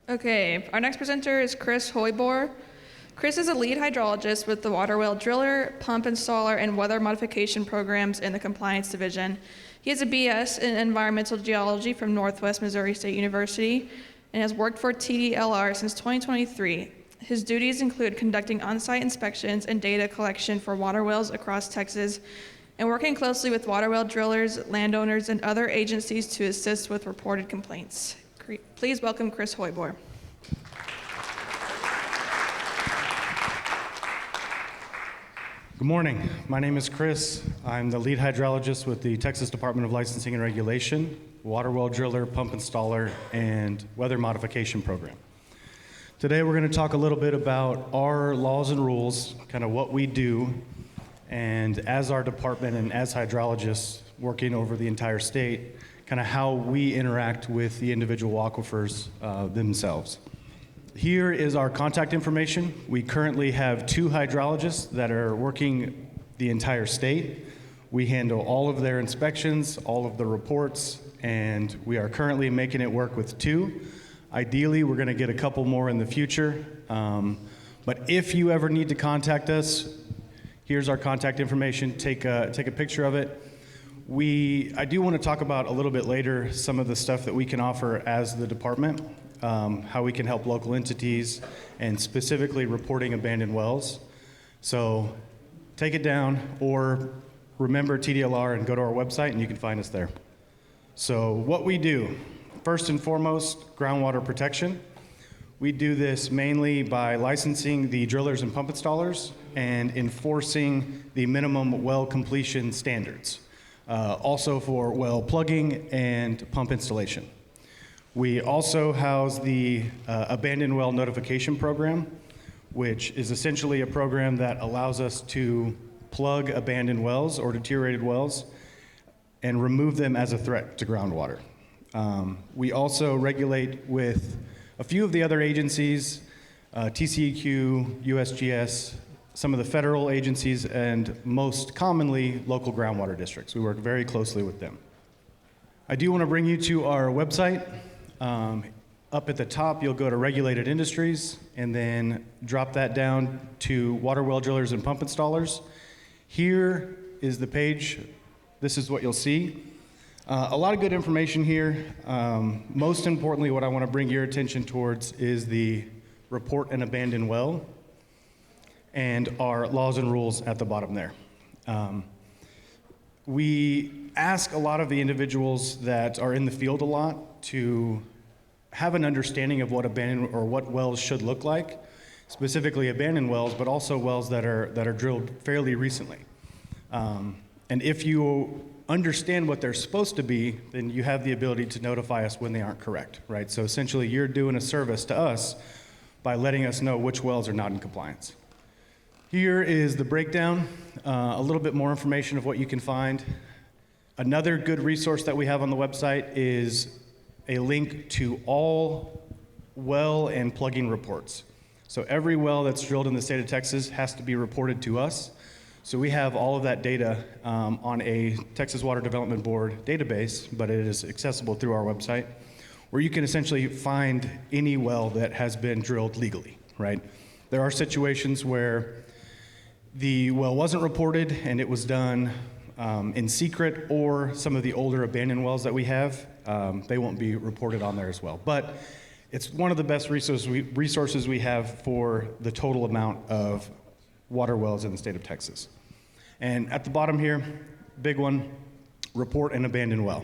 Okay, our next presenter is Chris Hoybor. Chris is a lead hydrologist with the water well driller, pump installer, and weather modification programs in the compliance division. He has a BS in environmental geology from Northwest Missouri State University and has worked for TDLR since 2023. His duties include conducting on-site inspections and data collection for water wells across Texas and working closely with water well drillers, landowners, and other agencies to assist with reported complaints. Please welcome Chris Hoybor. Good morning. My name is Chris. I'm the lead hydrologist with the Texas Department of Licensing and Regulation, water well driller, pump installer, and weather modification program. Today we're going to talk a little bit about our laws and rules, kind of what we do, and as our department and as hydrologists working over the entire state, kind of how we interact with the individual aquifers themselves. Here is our contact information. We currently have 2 hydrologists that are working the entire state. We handle all of their inspections, all of the reports, and we are currently making it work with 2. Ideally, we're going to get a couple more in the future. But if you ever need to contact us, here's our contact information. Take a picture of it. I do want to talk about a little bit later some of the stuff that we can offer as the department, how we can help local entities, and specifically reporting abandoned wells. So take it down or remember TDLR and go to our website and you can find us there. So what we do, first and foremost, groundwater protection. We do this mainly by licensing the drillers and pump installers and enforcing the minimum well completion standards. Also for well plugging and pump installation. We also house the Abandoned Well Notification Program, which is essentially a program that allows us to plug abandoned wells or deteriorated wells and remove them as a threat to groundwater. We also regulate with a few of the other agencies, TCEQ, USGS, some of the federal agencies, and most commonly, local groundwater districts. We work very closely with them. I do want to bring you to our website. Up at the top, you'll go to regulated industries, and then drop that down to water well drillers and pump installers. Here is the page. This is what you'll see. A lot of good information here. Most importantly, what I want to bring your attention towards is the report an abandoned well and our laws and rules at the bottom there. We ask a lot of the individuals that are in the field a lot to have an understanding of what abandoned or what wells should look like, specifically abandoned wells, but also wells that are drilled fairly recently. And if you understand what they're supposed to be, then you have the ability to notify us when they aren't correct, right? So essentially, you're doing a service to us by letting us know which wells are not in compliance. Here is the breakdown, a little bit more information of what you can find. Another good resource that we have on the website is a link to all well and plugging reports. So every well that's drilled in the state of Texas has to be reported to us. So we have all of that data on a Texas Water Development Board database, but it is accessible through our website, where you can essentially find any well that has been drilled legally, right? There are situations where the well wasn't reported and it was done in secret, or some of the older abandoned wells that we have, they won't be reported on there as well. But it's one of the best resources we have for the total amount of water wells in the state of Texas. And at the bottom here, big one, report an abandoned well.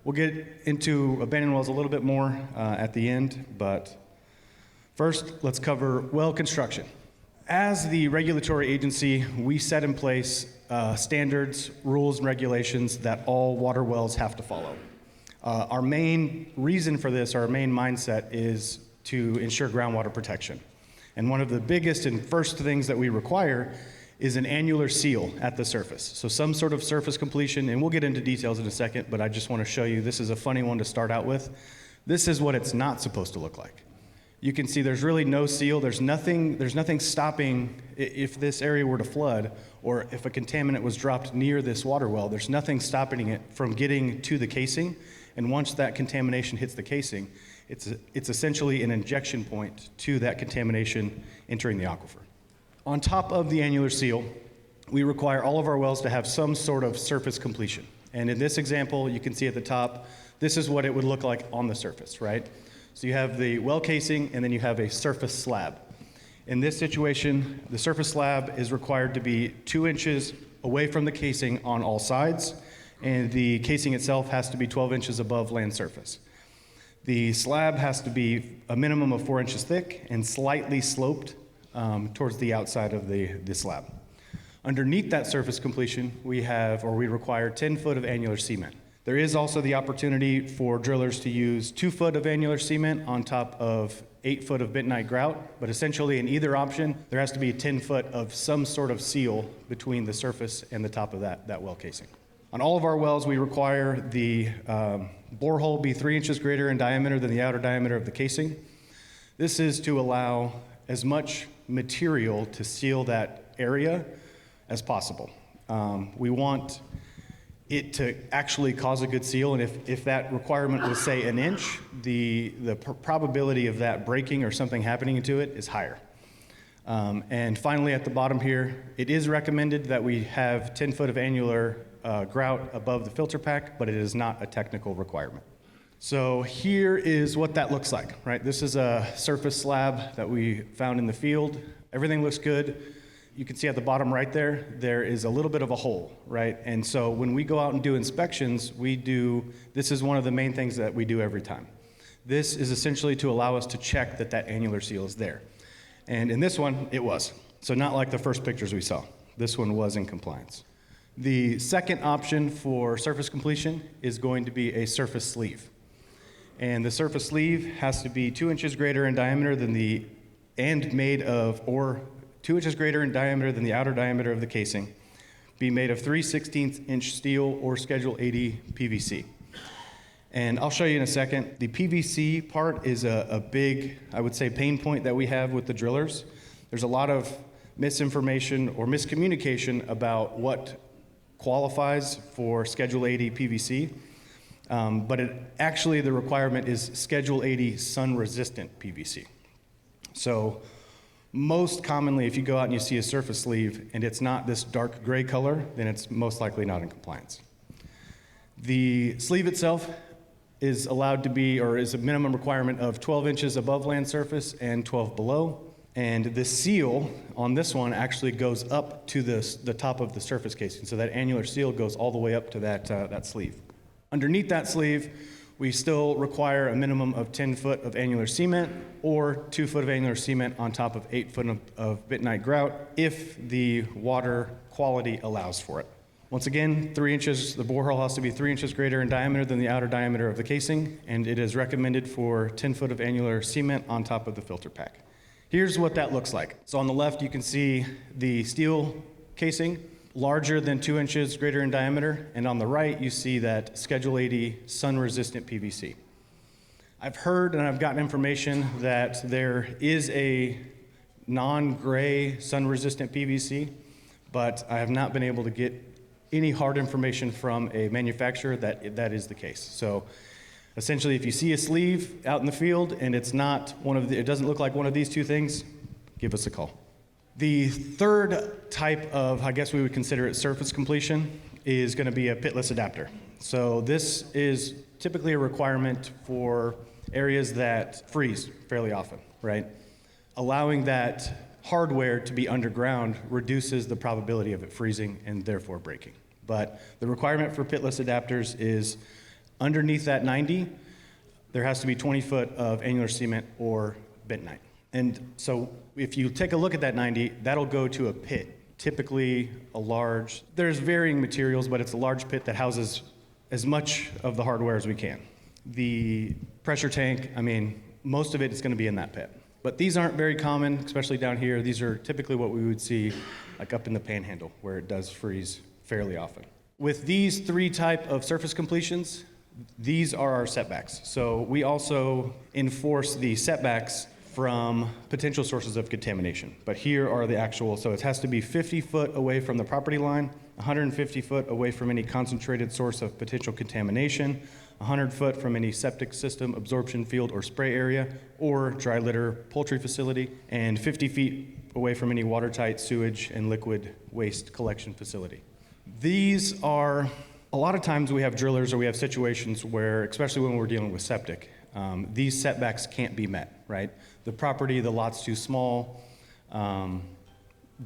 We'll get into abandoned wells a little bit more at the end, but first, let's cover well construction. As the regulatory agency, we set in place standards, rules, and regulations that all water wells have to follow. Our main reason for this, our main mindset, is to ensure groundwater protection. And one of the biggest and first things that we require is an annular seal at the surface. So some sort of surface completion, and we'll get into details in a second, but I just want to show you, this is a funny one to start out with. This is what it's not supposed to look like. You can see there's really no seal. There's nothing stopping if this area were to flood, or if a contaminant was dropped near this water well, there's nothing stopping it from getting to the casing. And once that contamination hits the casing, It's essentially an injection point to that contamination entering the aquifer. On top of the annular seal, we require all of our wells to have some sort of surface completion. And in this example, you can see at the top, this is what it would look like on the surface, right? So you have the well casing, and then you have a surface slab. In this situation, the surface slab is required to be 2 inches away from the casing on all sides, and the casing itself has to be 12 inches above land surface. The slab has to be a minimum of 4 inches thick and slightly sloped towards the outside of the slab. Underneath that surface completion, we require 10 foot of annular cement. There is also the opportunity for drillers to use 2 foot of annular cement on top of 8 foot of bentonite grout, but essentially in either option, there has to be 10 foot of some sort of seal between the surface and the top of that well casing. On all of our wells, we require the borehole be 3 inches greater in diameter than the outer diameter of the casing. This is to allow as much material to seal that area as possible. We want it to actually cause a good seal, and if that requirement was, say, an inch, the probability of that breaking or something happening to it is higher. And finally, at the bottom here, it is recommended that we have 10 foot of annular grout above the filter pack, but it is not a technical requirement. So here is what that looks like, right? This is a surface slab that we found in the field. Everything looks good. You can see at the bottom right there, there is a little bit of a hole, right? And so when we go out and do inspections, this is one of the main things that we do every time. This is essentially to allow us to check that annular seal is there. And in this one, it was. So not like the first pictures we saw. This one was in compliance. The second option for surface completion is going to be a surface sleeve. And the surface sleeve has to be 2 inches greater in diameter than 2 inches greater in diameter than the outer diameter of the casing, be made of 3/16 inch steel or Schedule 80 PVC. And I'll show you in a second. The PVC part is a big, I would say, pain point that we have with the drillers. There's a lot of misinformation or miscommunication about what qualifies for Schedule 80 PVC, but the requirement is Schedule 80 sun-resistant PVC. So most commonly, if you go out and you see a surface sleeve and it's not this dark gray color, then it's most likely not in compliance. The sleeve itself is allowed to be, or is a minimum requirement of 12 inches above land surface and 12 below. And the seal on this one actually goes up to the top of the surface casing. So that annular seal goes all the way up to that sleeve. Underneath that sleeve, we still require a minimum of 10 foot of annular cement or 2 foot of annular cement on top of 8 foot of bentonite grout if the water quality allows for it. Once again, 3 inches, the borehole has to be 3 inches greater in diameter than the outer diameter of the casing, and it is recommended for 10 foot of annular cement on top of the filter pack. Here's what that looks like. So on the left, you can see the steel casing, larger than 2 inches greater in diameter, and on the right, you see that Schedule 80 sun-resistant PVC. I've heard and I've gotten information that there is a non-gray sun-resistant PVC, but I have not been able to get any hard information from a manufacturer that is the case. So essentially, if you see a sleeve out in the field and it doesn't look like one of these two things, give us a call. The third type of, I guess we would consider it surface completion, is going to be a pitless adapter. So this is typically a requirement for areas that freeze fairly often, right? Allowing that hardware to be underground reduces the probability of it freezing and therefore breaking. But the requirement for pitless adapters is underneath that 90, there has to be 20 foot of annular cement or bentonite. And so if you take a look at that 90, that'll go to a pit, typically there's varying materials, but it's a large pit that houses as much of the hardware as we can. The pressure tank, most of it is going to be in that pit. But these aren't very common, especially down here. These are typically what we would see like up in the panhandle, where it does freeze fairly often. With these three type of surface completions, these are our setbacks. So we also enforce the setbacks from potential sources of contamination. But here are the actual, so it has to be 50 foot away from the property line, 150 foot away from any concentrated source of potential contamination, 100 foot from any septic system, absorption field, or spray area, or dry litter poultry facility, and 50 feet away from any watertight sewage and liquid waste collection facility. These are, a lot of times we have drillers or we have situations where, especially when we're dealing with septic, these setbacks can't be met, right? The property, the lot's too small.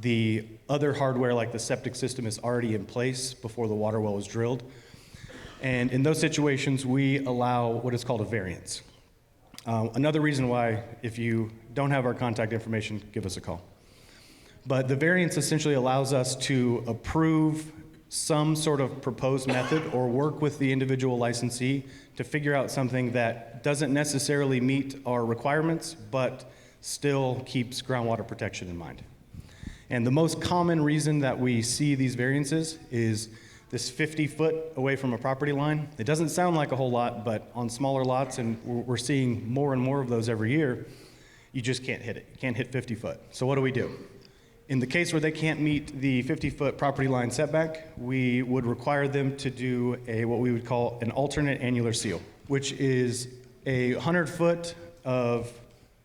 The other hardware, like the septic system, is already in place before the water well is drilled. And in those situations, we allow what is called a variance. Another reason why, if you don't have our contact information, give us a call. But the variance essentially allows us to approve some sort of proposed method or work with the individual licensee to figure out something that doesn't necessarily meet our requirements, but still keeps groundwater protection in mind. And the most common reason that we see these variances is this 50 foot away from a property line. It doesn't sound like a whole lot, but on smaller lots, and we're seeing more and more of those every year, you just can't hit it. You can't hit 50 foot. So what do? In the case where they can't meet the 50-foot property line setback, we would require them to do what we would call an alternate annular seal, which is 100 foot of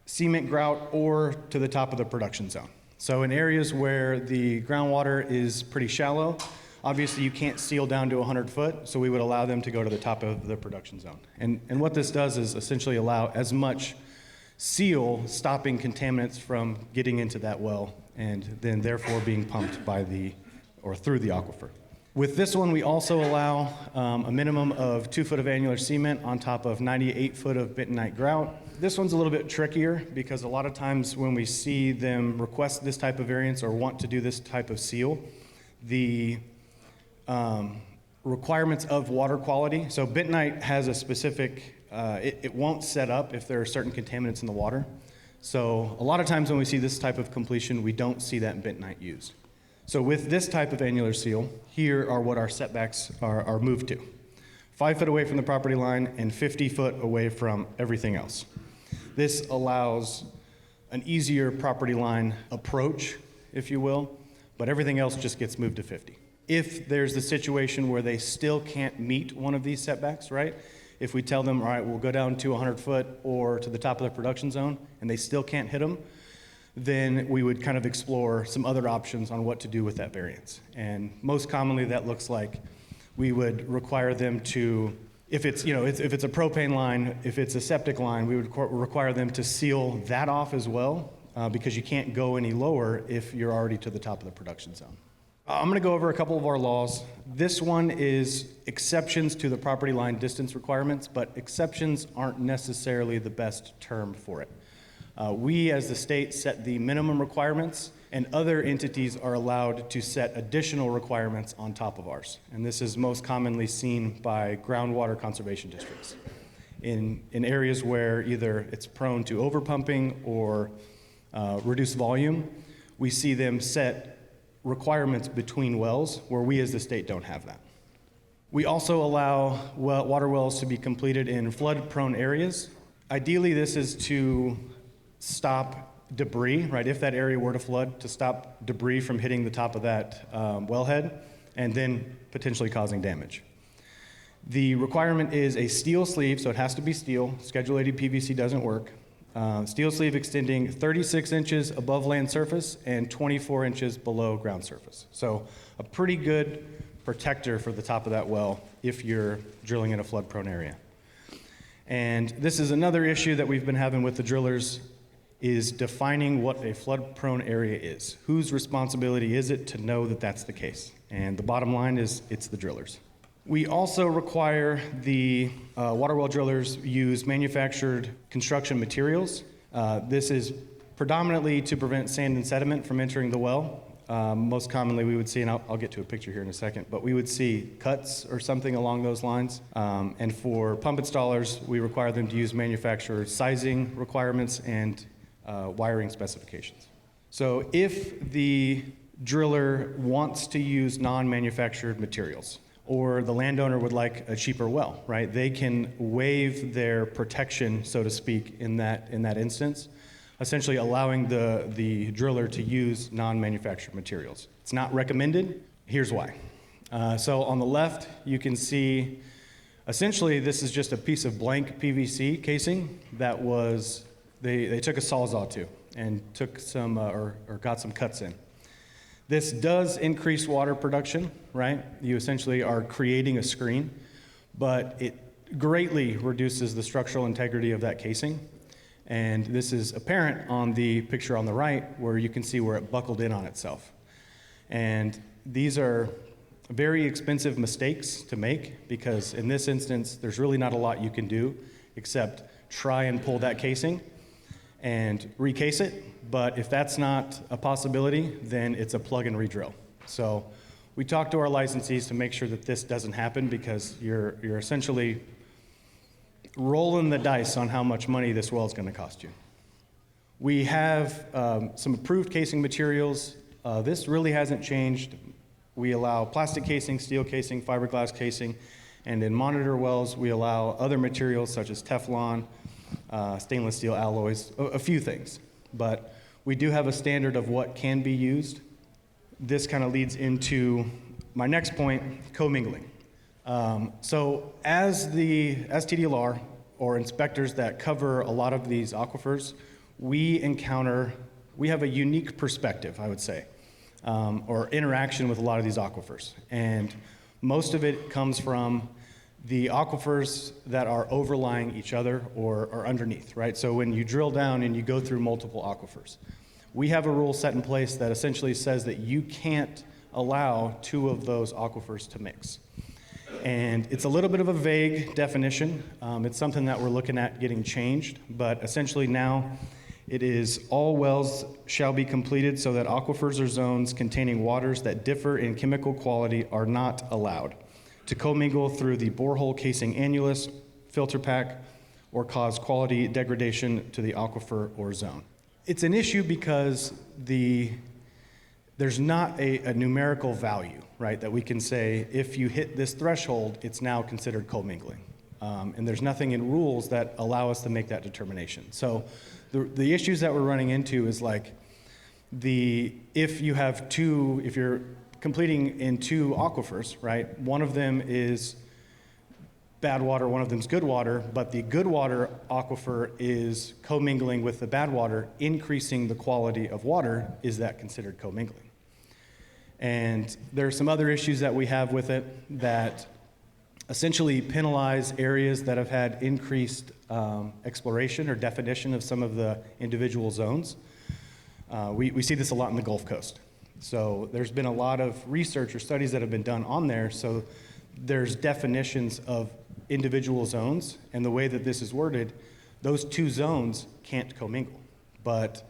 cement grout or to the top of the production zone. So in areas where the groundwater is pretty shallow, obviously you can't seal down to 100 foot, so we would allow them to go to the top of the production zone. And what this does is essentially allow as much seal stopping contaminants from getting into that well and then therefore being pumped by through the aquifer. With this one, we also allow a minimum of 2 foot of annular cement on top of 98 foot of bentonite grout. This one's a little bit trickier because a lot of times when we see them request this type of variance or want to do this type of seal, the requirements of water quality. So bentonite has a specific, it won't set up if there are certain contaminants in the water. So a lot of times when we see this type of completion, we don't see that bentonite used. So with this type of annular seal, here are what our setbacks are moved to. 5 foot away from the property line and 50 foot away from everything else. This allows an easier property line approach, if you will, but everything else just gets moved to 50. If there's the situation where they still can't meet one of these setbacks, right? If we tell them, all right, we'll go down to 100 foot or to the top of the production zone, and they still can't hit them, then we would kind of explore some other options on what to do with that variance. And most commonly that looks like we would require them to, if it's a propane line, if it's a septic line, we would require them to seal that off as well, because you can't go any lower if you're already to the top of the production zone. I'm going to go over a couple of our laws. This one is exceptions to the property line distance requirements, but exceptions aren't necessarily the best term for it. We, as the state, set the minimum requirements, and other entities are allowed to set additional requirements on top of ours. And this is most commonly seen by groundwater conservation districts. In areas where either it's prone to overpumping or reduced volume, we see them set requirements between wells where we as the state don't have that. We also allow water wells to be completed in flood-prone areas. Ideally, this is to stop debris, right? If that area were to flood, to stop debris from hitting the top of that wellhead and then potentially causing damage. The requirement is a steel sleeve, so it has to be steel. Schedule 80 PVC doesn't work. Steel sleeve extending 36 inches above land surface and 24 inches below ground surface. So a pretty good protector for the top of that well if you're drilling in a flood-prone area. And this is another issue that we've been having with the drillers, is defining what a flood-prone area is. Whose responsibility is it to know that that's the case? And the bottom line is it's the drillers. We also require the water well drillers use manufactured construction materials. This is predominantly to prevent sand and sediment from entering the well. Most commonly we would see, and I'll get to a picture here in a second, but we would see cuts or something along those lines. And for pump installers, we require them to use manufacturer sizing requirements and wiring specifications. So if the driller wants to use non-manufactured materials, or the landowner would like a cheaper well, right? They can waive their protection, so to speak, in that instance, essentially allowing the driller to use non-manufactured materials. It's not recommended. Here's why. So on the left, you can see Essentially, this is just a piece of blank PVC casing that was, they took a Sawzall to and took some, or got some cuts in. This does increase water production, right? You essentially are creating a screen, but it greatly reduces the structural integrity of that casing. And this is apparent on the picture on the right, where you can see where it buckled in on itself. And these are very expensive mistakes to make, because in this instance, there's really not a lot you can do except try and pull that casing and recase it. But if that's not a possibility, then it's a plug and re-drill. So we talk to our licensees to make sure that this doesn't happen, because you're essentially rolling the dice on how much money this well is going to cost you. We have some approved casing materials. This really hasn't changed. We allow plastic casing, steel casing, fiberglass casing, and in monitor wells, we allow other materials such as Teflon, stainless steel alloys, a few things. But we do have a standard of what can be used. This kind of leads into my next point, commingling. So as TDLR, or inspectors that cover a lot of these aquifers, we have a unique perspective, I would say, or interaction with a lot of these aquifers. And most of it comes from the aquifers that are overlying each other or underneath, right? So when you drill down and you go through multiple aquifers, we have a rule set in place that essentially says that you can't allow two of those aquifers to mix. And it's a little bit of a vague definition. It's something that we're looking at getting changed, but essentially now it is all wells shall be completed so that aquifers or zones containing waters that differ in chemical quality are not allowed to commingle through the borehole casing annulus, filter pack, or cause quality degradation to the aquifer or zone. It's an issue because there's not a numerical value, right, that we can say if you hit this threshold, it's now considered commingling. And there's nothing in rules that allow us to make that determination. So the issues that we're running into is like if you're completing in two aquifers, right, one of them is bad water, one of them is good water, but the good water aquifer is commingling with the bad water, increasing the quality of water, is that considered commingling? And there are some other issues that we have with it that essentially penalize areas that have had increased exploration or definition of some of the individual zones. We see this a lot in the Gulf Coast. So there's been a lot of research or studies that have been done on there. So there's definitions of individual zones, and the way that this is worded, those two zones can't commingle. But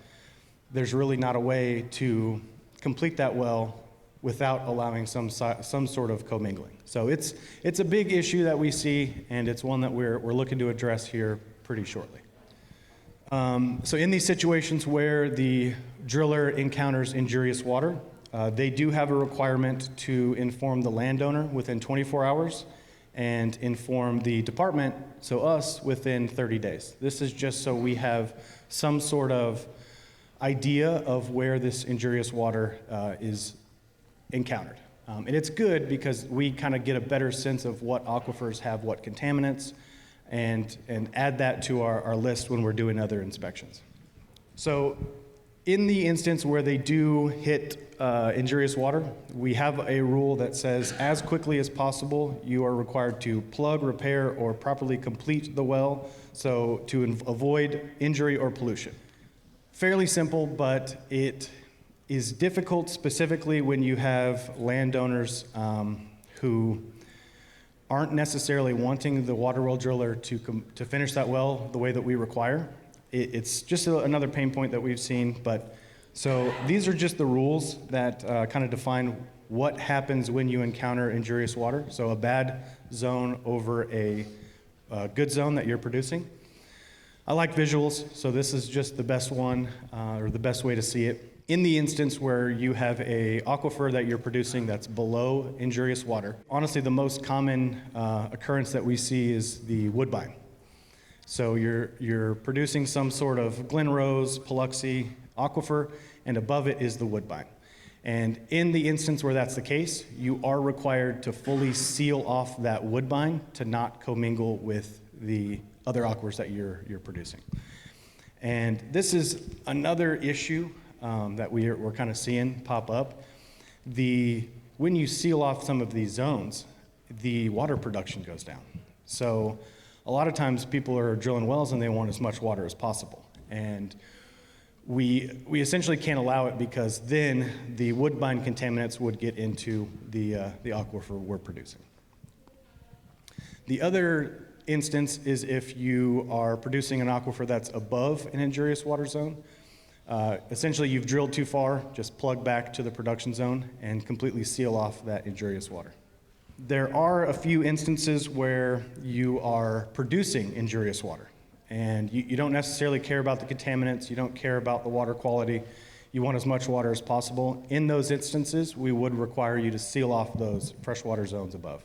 there's really not a way to complete that well without allowing some sort of commingling. So it's a big issue that we see, and it's one that we're looking to address here pretty shortly. So in these situations where the driller encounters injurious water, they do have a requirement to inform the landowner within 24 hours and inform the department, so us, within 30 days. This is just so we have some sort of idea of where this injurious water is encountered. And it's good because we kind of get a better sense of what aquifers have what contaminants and add that to our list when we're doing other inspections. So in the instance where they do hit injurious water, we have a rule that says as quickly as possible, you are required to plug, repair, or properly complete the well, so to avoid injury or pollution. Fairly simple, but it is difficult specifically when you have landowners who aren't necessarily wanting the water well driller to finish that well the way that we require. It's just another pain point that we've seen, but so these are just the rules that kind of define what happens when you encounter injurious water. So a bad zone over a good zone that you're producing. I like visuals, so this is just the best one, or the best way to see it. In the instance where you have a aquifer that you're producing that's below injurious water, honestly, the most common occurrence that we see is the woodbine. So you're producing some sort of Glen Rose, Paluxy aquifer, and above it is the woodbine. And in the instance where that's the case, you are required to fully seal off that woodbine to not commingle with the other aquifers that you're producing. And this is another issue that we're kind of seeing pop up. When you seal off some of these zones, the water production goes down. So a lot of times people are drilling wells and they want as much water as possible. And we essentially can't allow it because then the woodbine contaminants would get into the aquifer we're producing. The other instance is if you are producing an aquifer that's above an injurious water zone. Essentially, you've drilled too far, just plug back to the production zone and completely seal off that injurious water. There are a few instances where you are producing injurious water, and you don't necessarily care about the contaminants, you don't care about the water quality, you want as much water as possible. In those instances, we would require you to seal off those freshwater zones above.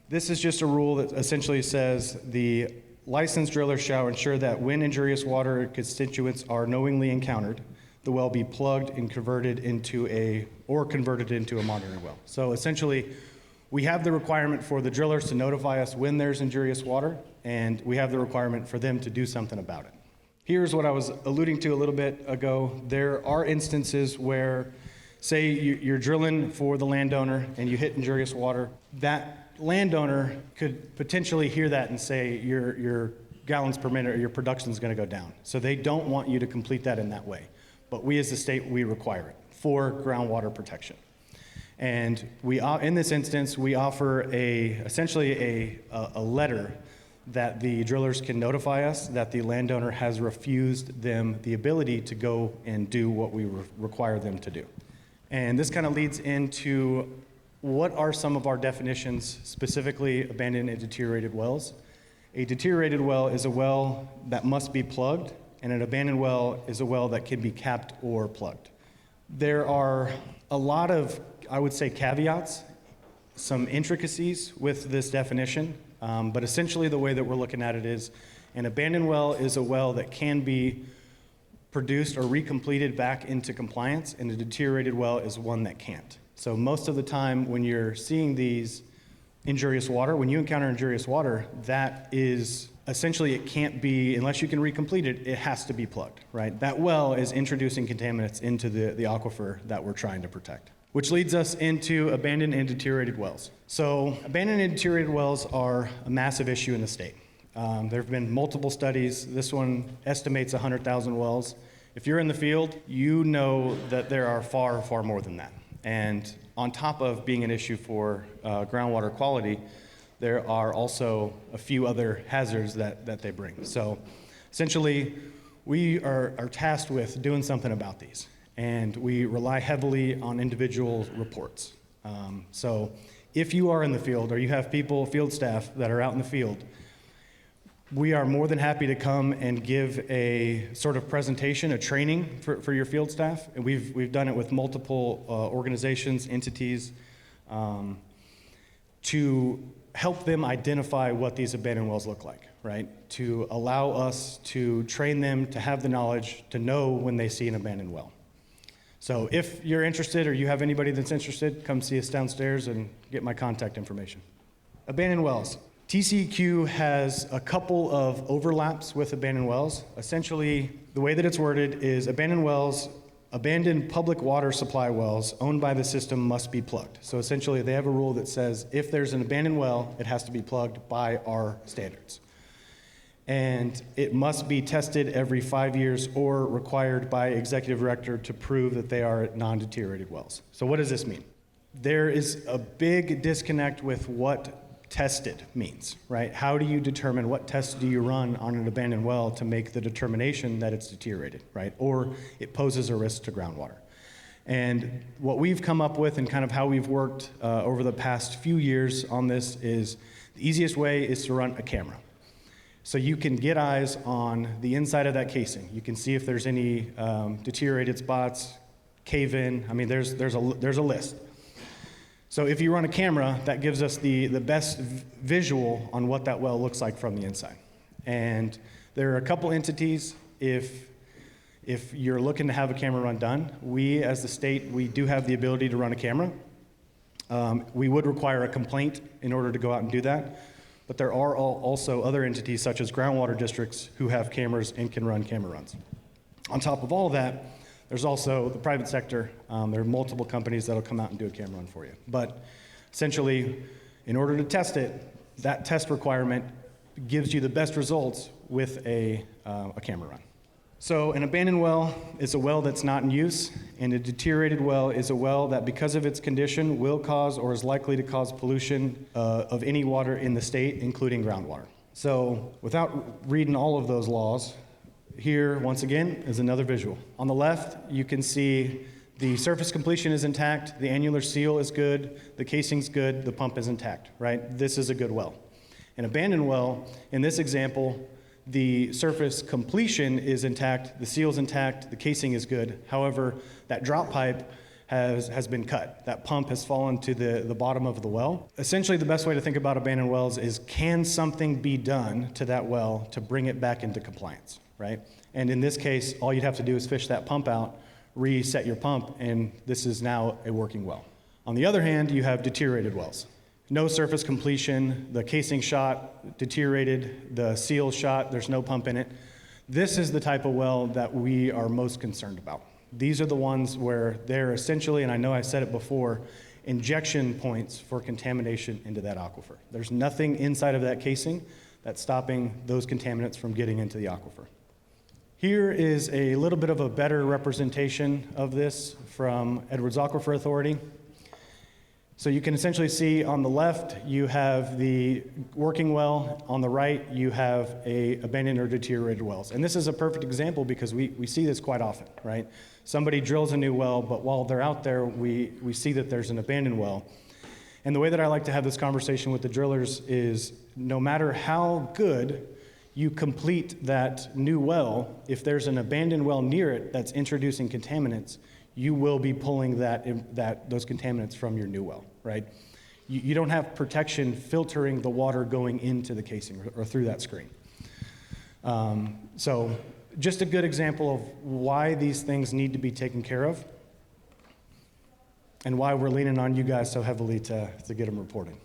This is just a rule that essentially says the licensed driller shall ensure that when injurious water constituents are knowingly encountered, the well be plugged and converted into a monitoring well. So essentially, we have the requirement for the drillers to notify us when there's injurious water, and we have the requirement for them to do something about it. Here's what I was alluding to a little bit ago. There are instances where, say you're drilling for the landowner and you hit injurious water, that landowner could potentially hear that and say your gallons per minute or your production is going to go down. So they don't want you to complete that in that way. But we as the state, we require it for groundwater protection. And in this instance, we offer essentially a letter that the drillers can notify us that the landowner has refused them the ability to go and do what we require them to do. And this kind of leads into what are some of our definitions, specifically abandoned and deteriorated wells. A deteriorated well is a well that must be plugged, and an abandoned well is a well that can be capped or plugged. There are a lot of, I would say, caveats, some intricacies with this definition, but essentially the way that we're looking at it is an abandoned well is a well that can be produced or recompleted back into compliance, and a deteriorated well is one that can't. So most of the time when you're seeing these injurious water, when you encounter injurious water, that is essentially it can't be, unless you can recomplete it, it has to be plugged, right? That well is introducing contaminants into the aquifer that we're trying to protect. Which leads us into abandoned and deteriorated wells. So abandoned and deteriorated wells are a massive issue in the state. There have been multiple studies. This one estimates 100,000 wells. If you're in the field, you know that there are far, far more than that. And on top of being an issue for groundwater quality, there are also a few other hazards that they bring. So essentially, we are tasked with doing something about these. And we rely heavily on individual reports. So if you are in the field or you have people, field staff that are out in the field, we are more than happy to come and give a sort of presentation, a training for your field staff. And we've done it with multiple organizations, entities, to help them identify what these abandoned wells look like, right? To allow us to train them to have the knowledge to know when they see an abandoned well. So if you're interested or you have anybody that's interested, come see us downstairs and get my contact information. Abandoned wells. TCEQ has a couple of overlaps with abandoned wells. Essentially, the way that it's worded is abandoned public water supply wells owned by the system must be plugged. So essentially, they have a rule that says if there's an abandoned well, it has to be plugged by our standards. And it must be tested every 5 years or required by executive director to prove that they are non-deteriorated wells. So what does this mean? There is a big disconnect with what tested means, right? How do you determine what tests do you run on an abandoned well to make the determination that it's deteriorated, right? Or it poses a risk to groundwater. And what we've come up with and kind of how we've worked over the past few years on this is the easiest way is to run a camera. So you can get eyes on the inside of that casing. You can see if there's any deteriorated spots, cave in. I mean, there's a list. So if you run a camera, that gives us the best visual on what that well looks like from the inside. And there are a couple entities. If If you're looking to have a camera run done, we as the state, we do have the ability to run a camera. We would require a complaint in order to go out and do that, but there are also other entities such as groundwater districts who have cameras and can run camera runs. On top of all of that, there's also the private sector. There are multiple companies that'll come out and do a camera run for you. But essentially, in order to test it, that test requirement gives you the best results with a camera run. So an abandoned well is a well that's not in use, and a deteriorated well is a well that, because of its condition, will cause or is likely to cause pollution of any water in the state, including groundwater. So without reading all of those laws, here, once again, is another visual. On the left, you can see the surface completion is intact, the annular seal is good, the casing's good, the pump is intact, right? This is a good well. An abandoned well, in this example, the surface completion is intact, the seal's intact, the casing is good. However, that drop pipe has been cut. That pump has fallen to the bottom of the well. Essentially, the best way to think about abandoned wells is, can something be done to that well to bring it back into compliance, right? And in this case, all you'd have to do is fish that pump out, reset your pump, and this is now a working well. On the other hand, you have deteriorated wells. No surface completion, the casing shot, deteriorated, the seal shot, there's no pump in it. This is the type of well that we are most concerned about. These are the ones where they're essentially, and I know I said it before, injection points for contamination into that aquifer. There's nothing inside of that casing that's stopping those contaminants from getting into the aquifer. Here is a little bit of a better representation of this from Edwards Aquifer Authority. So you can essentially see on the left, you have the working well. On the right, you have a abandoned or deteriorated wells. And this is a perfect example because we see this quite often, right? Somebody drills a new well, but while they're out there, we see that there's an abandoned well. And the way that I like to have this conversation with the drillers is, no matter how good you complete that new well, if there's an abandoned well near it that's introducing contaminants, you will be pulling those contaminants from your new well, right? You don't have protection filtering the water going into the casing or through that screen. So just a good example of why these things need to be taken care of and why we're leaning on you guys so heavily to get them reported.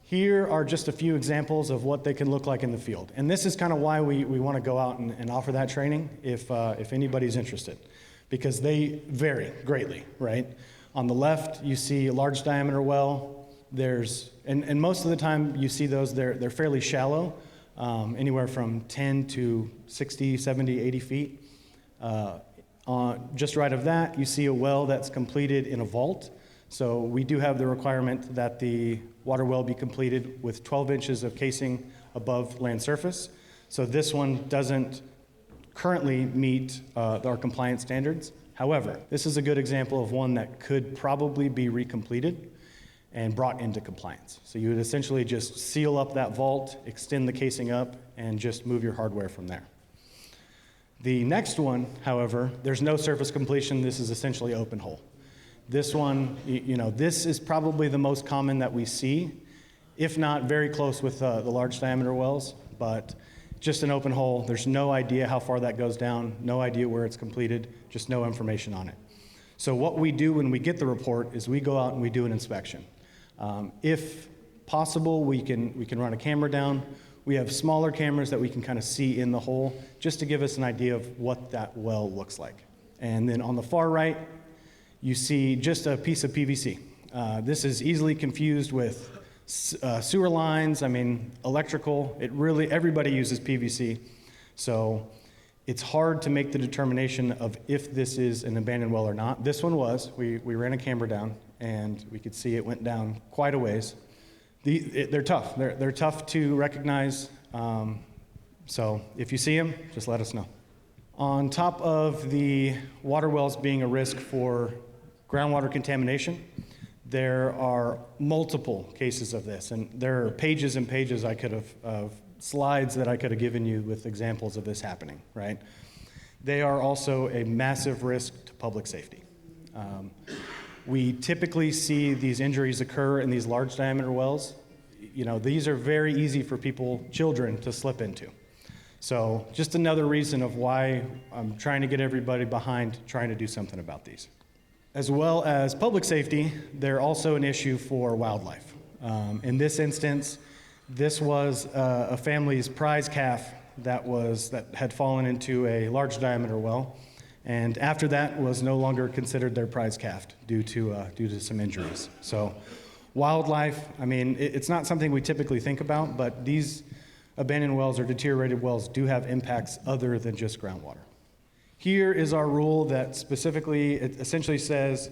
Here are just a few examples of what they can look like in the field. And this is kind of why we want to go out and offer that training if anybody's interested, because they vary greatly, right? On the left, you see a large diameter well. And most of the time you see those, they're fairly shallow, anywhere from 10 to 60, 70, 80 feet. Just right of that, you see a well that's completed in a vault. So we do have the requirement that the water well be completed with 12 inches of casing above land surface. So this one doesn't currently meet our compliance standards. However, this is a good example of one that could probably be recompleted and brought into compliance. So you would essentially just seal up that vault, extend the casing up, and just move your hardware from there. The next one, however, there's no surface completion. This is essentially open hole. This one, this is probably the most common that we see, if not very close with the large diameter wells, but just an open hole. There's no idea how far that goes down, no idea where it's completed, just no information on it. So what we do when we get the report is we go out and we do an inspection. If possible, we can run a camera down. We have smaller cameras that we can kind of see in the hole just to give us an idea of what that well looks like. And then on the far right, you see just a piece of PVC. This is easily confused with sewer lines, electrical. Everybody uses PVC. So it's hard to make the determination of if this is an abandoned well or not. This one was. We ran a camera down, and we could see it went down quite a ways. They're tough. They're tough to recognize. So if you see them, just let us know. On top of the water wells being a risk for groundwater contamination, there are multiple cases of this, and there are pages and pages of slides that I could have given you with examples of this happening, right? They are also a massive risk to public safety. We typically see these injuries occur in these large diameter wells. These are very easy for children to slip into. So just another reason of why I'm trying to get everybody behind trying to do something about these. As well as public safety, they're also an issue for wildlife. In this instance, this was a family's prize calf that had fallen into a large diameter well, and after that was no longer considered their prize calf due to some injuries. So wildlife, I mean, it's not something we typically think about, but these abandoned wells or deteriorated wells do have impacts other than just groundwater. Here is our rule that specifically, it essentially says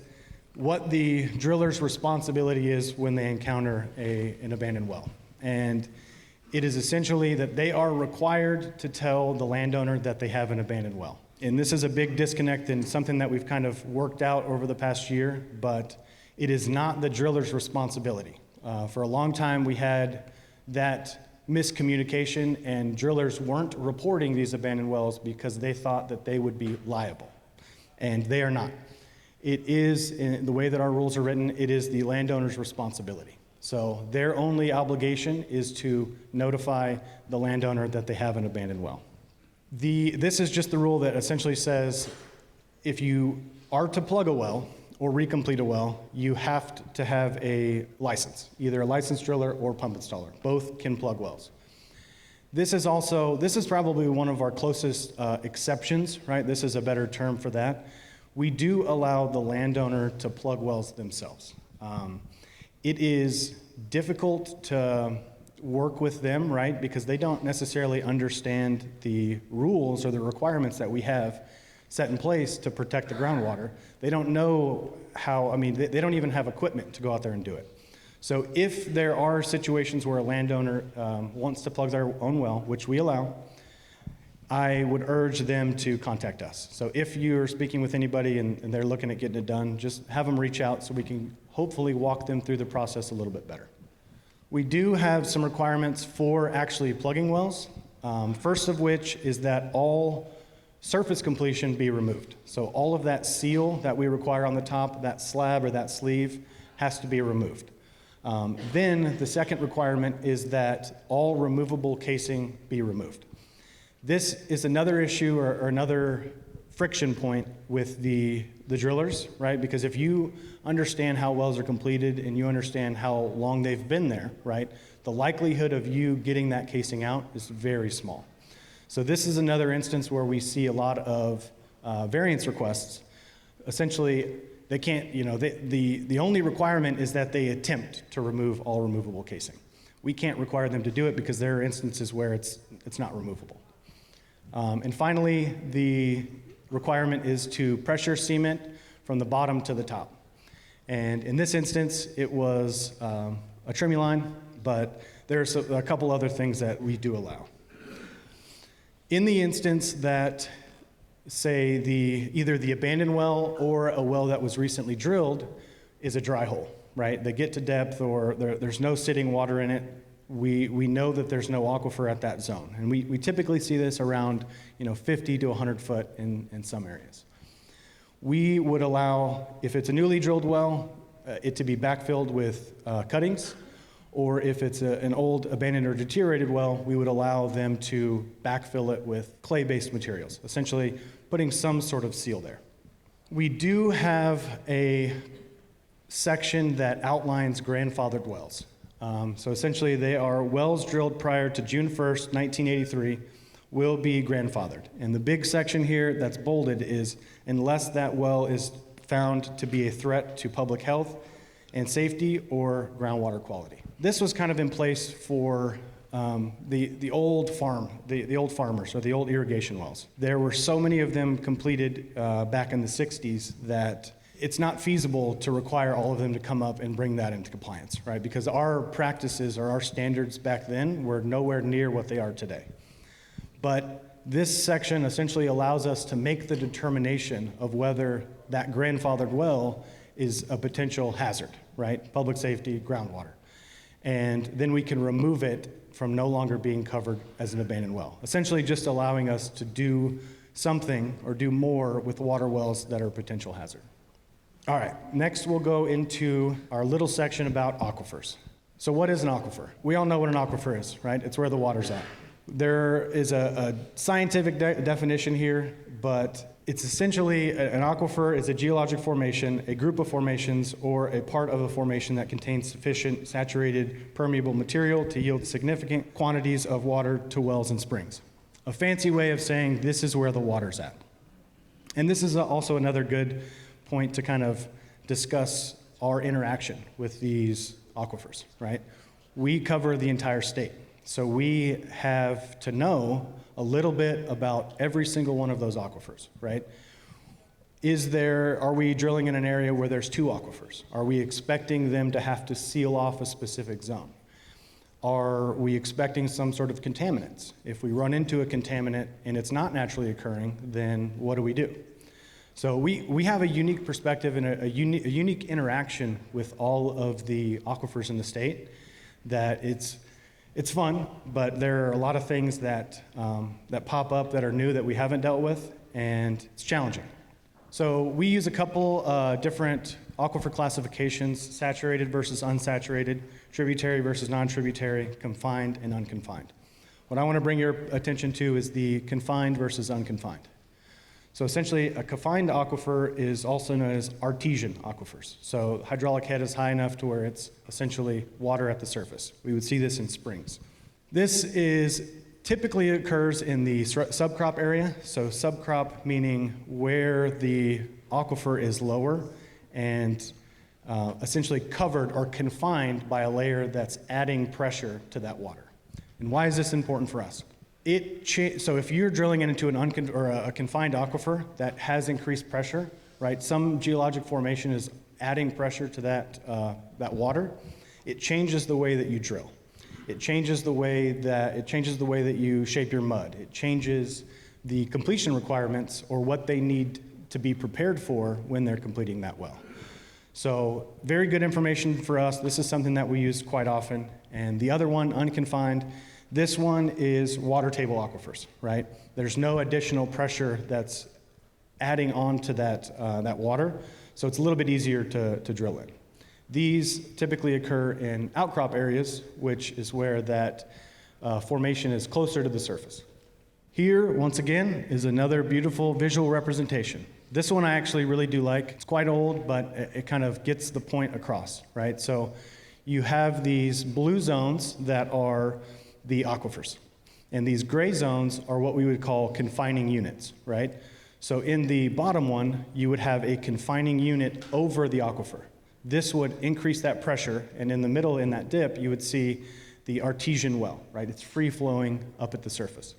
what the driller's responsibility is when they encounter an abandoned well. And it is essentially that they are required to tell the landowner that they have an abandoned well. And this is a big disconnect and something that we've kind of worked out over the past year, but it is not the driller's responsibility. For a long time, we had that miscommunication, and drillers weren't reporting these abandoned wells because they thought that they would be liable, and they are not. It is, in the way that our rules are written, it is the landowner's responsibility. So their only obligation is to notify the landowner that they have an abandoned well. This is just the rule that essentially says if you are to plug a well or recomplete a well, you have to have a license, either a licensed driller or pump installer. Both can plug wells. This is probably one of our closest exceptions, right? This is a better term for that. We do allow the landowner to plug wells themselves. It is difficult to work with them, right? Because they don't necessarily understand the rules or the requirements that we have set in place to protect the groundwater. They don't know how, I mean, they don't even have equipment to go out there and do it. So if there are situations where a landowner wants to plug their own well, which we allow, I would urge them to contact us. So if you're speaking with anybody and they're looking at getting it done, just have them reach out so we can hopefully walk them through the process a little bit better. We do have some requirements for actually plugging wells. First of which is that all surface completion be removed. So all of that seal that we require on the top, that slab or that sleeve, has to be removed. Then the second requirement is that all removable casing be removed. This is another issue or another friction point with the drillers, right? Because if you understand how wells are completed and you understand how long they've been there, right, the likelihood of you getting that casing out is very small. So this is another instance where we see a lot of variance requests. Essentially, they can't, the only requirement is that they attempt to remove all removable casing. We can't require them to do it because there are instances where it's not removable. And finally, the requirement is to pressure cement from the bottom to the top. And in this instance, it was a trimming line, but there's a couple other things that we do allow. In the instance that, say, either the abandoned well or a well that was recently drilled is a dry hole, right? They get to depth or there's no sitting water in it, we know that there's no aquifer at that zone. And we typically see this around 50 to 100 foot in some areas. We would allow, if it's a newly drilled well, it to be backfilled with cuttings, or if it's an old abandoned or deteriorated well, we would allow them to backfill it with clay-based materials, essentially putting some sort of seal there. We do have a section that outlines grandfathered wells. So essentially they are wells drilled prior to June 1st, 1983 will be grandfathered. And the big section here that's bolded is unless that well is found to be a threat to public health and safety or groundwater quality. This was kind of in place for the old farmers or the old irrigation wells. There were so many of them completed back in the 60s that it's not feasible to require all of them to come up and bring that into compliance, right? Because our practices or our standards back then were nowhere near what they are today. But this section essentially allows us to make the determination of whether that grandfathered well is a potential hazard, right? Public safety, groundwater. And then we can remove it from no longer being covered as an abandoned well, essentially just allowing us to do something or do more with water wells that are a potential hazard. All right, next we'll go into our little section about aquifers. So what is an aquifer? We all know what an aquifer is, right? It's where the water's at. There is a scientific definition here, but it's essentially an aquifer is a geologic formation, a group of formations, or a part of a formation that contains sufficient saturated permeable material to yield significant quantities of water to wells and springs. A fancy way of saying this is where the water's at. And this is also another good point to kind of discuss our interaction with these aquifers, right? We cover the entire state. So we have to know a little bit about every single one of those aquifers, right? Are we drilling in an area where there's 2 aquifers? Are we expecting them to have to seal off a specific zone? Are we expecting some sort of contaminants? If we run into a contaminant and it's not naturally occurring, then what do we do? So we have a unique perspective and a unique interaction with all of the aquifers in the state that it's fun, but there are a lot of things that pop up that are new that we haven't dealt with, and it's challenging. So we use a couple different aquifer classifications: saturated versus unsaturated, tributary versus non-tributary, confined and unconfined. What I want to bring your attention to is the confined versus unconfined. So essentially, a confined aquifer is also known as artesian aquifers. So hydraulic head is high enough to where it's essentially water at the surface. We would see this in springs. This typically occurs in the subcrop area. So subcrop meaning where the aquifer is lower and essentially covered or confined by a layer that's adding pressure to that water. And why is this important for us? So if you're drilling into a confined aquifer that has increased pressure, right? Some geologic formation is adding pressure to that water. It changes the way that you drill. It changes the way that you shape your mud. It changes the completion requirements or what they need to be prepared for when they're completing that well. So very good information for us. This is something that we use quite often. And the other one, unconfined, this one is water table aquifers, right? There's no additional pressure that's adding on to that water, so it's a little bit easier to drill in. These typically occur in outcrop areas, which is where that formation is closer to the surface. Here, once again, is another beautiful visual representation. This one I actually really do like. It's quite old, but it kind of gets the point across, right? So you have these blue zones that are the aquifers. And these gray zones are what we would call confining units, right? So in the bottom one, you would have a confining unit over the aquifer. This would increase that pressure, and in the middle, in that dip, you would see the artesian well, right? It's free flowing up at the surface.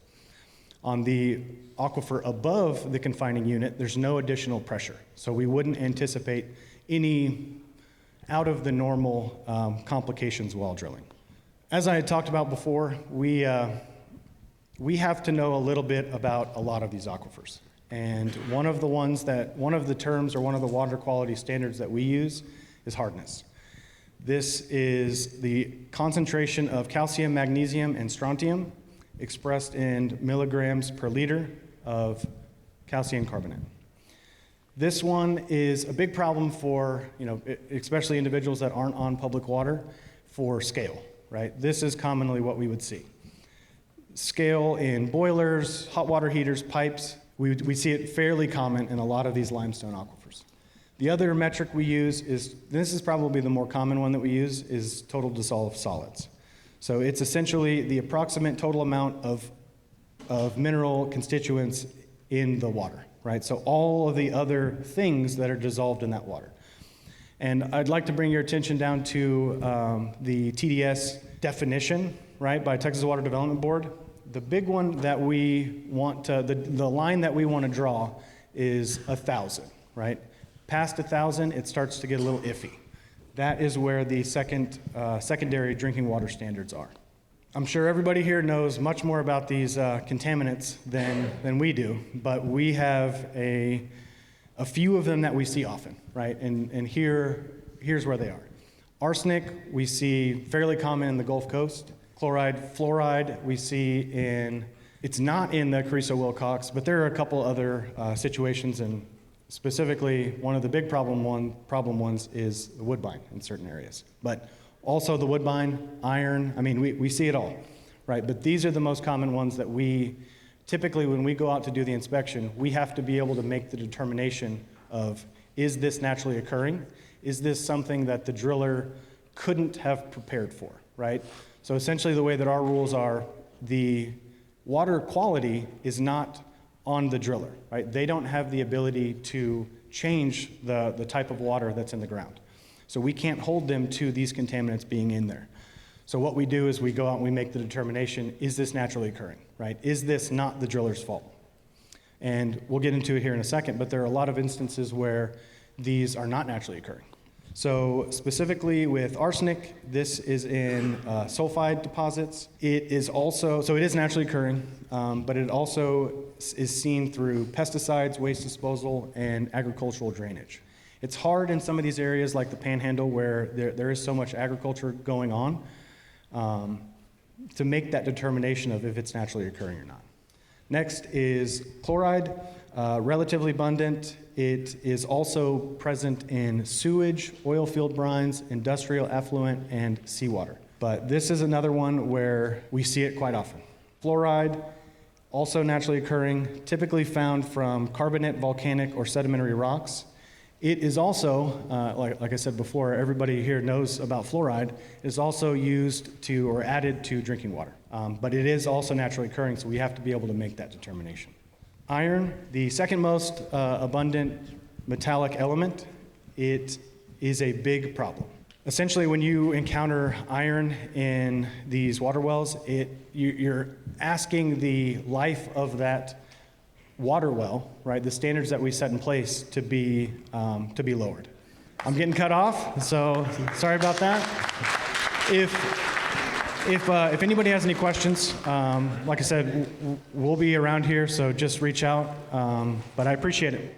On the aquifer above the confining unit, there's no additional pressure. So we wouldn't anticipate any out of the normal complications while drilling. As I had talked about before, we have to know a little bit about a lot of these aquifers. And one of the terms or one of the water quality standards that we use is hardness. This is the concentration of calcium, magnesium, and strontium expressed in milligrams per liter of calcium carbonate. This one is a big problem for, especially individuals that aren't on public water, for scale. Right? This is commonly what we would see. Scale in boilers, hot water heaters, pipes, we see it fairly common in a lot of these limestone aquifers. The other metric we use this is probably the more common one that we use, is total dissolved solids. So it's essentially the approximate total amount of mineral constituents in the water, right? So all of the other things that are dissolved in that water. And I'd like to bring your attention down to the TDS definition, right, by Texas Water Development Board. The big one that we want to, the line that we want to draw is 1,000, right? Past 1,000, it starts to get a little iffy. That is where the secondary drinking water standards are. I'm sure everybody here knows much more about these contaminants than we do, but we have a few of them that we see often, right? And here's where they are. Arsenic, we see fairly common in the Gulf Coast. Chloride, fluoride, we see it's not in the Carrizo-Wilcox, but there are a couple other situations, and specifically one of the big problem ones is the woodbine in certain areas. But also the woodbine, iron, we see it all. right? But these are the most common ones that we, typically when we go out to do the inspection, we have to be able to make the determination of, is this naturally occurring? Is this something that the driller couldn't have prepared for, right? So essentially the way that our rules are, the water quality is not on the driller, right? They don't have the ability to change the type of water that's in the ground. So we can't hold them to these contaminants being in there. So what we do is we go out and we make the determination, is this naturally occurring, right? Is this not the driller's fault? And we'll get into it here in a second, but there are a lot of instances where these are not naturally occurring. So specifically with arsenic, this is in sulfide deposits. It is also, so it is naturally occurring, but it also is seen through pesticides, waste disposal, and agricultural drainage. It's hard in some of these areas like the Panhandle where there is so much agriculture going on to make that determination of if it's naturally occurring or not. Next is chloride, relatively abundant. It is also present in sewage, oil field brines, industrial effluent, and seawater. But this is another one where we see it quite often. Fluoride, also naturally occurring, typically found from carbonate, volcanic, or sedimentary rocks. It is also, like I said before, everybody here knows about fluoride. It is also used to or added to drinking water. But it is also naturally occurring, so we have to be able to make that determination. Iron, the second most abundant metallic element, it is a big problem. Essentially, when you encounter iron in these water wells, you're asking the life of that water well, right, the standards that we set in place to be lowered. I'm getting cut off, so sorry about that. If anybody has any questions, like I said, we'll be around here, so just reach out. But I appreciate it.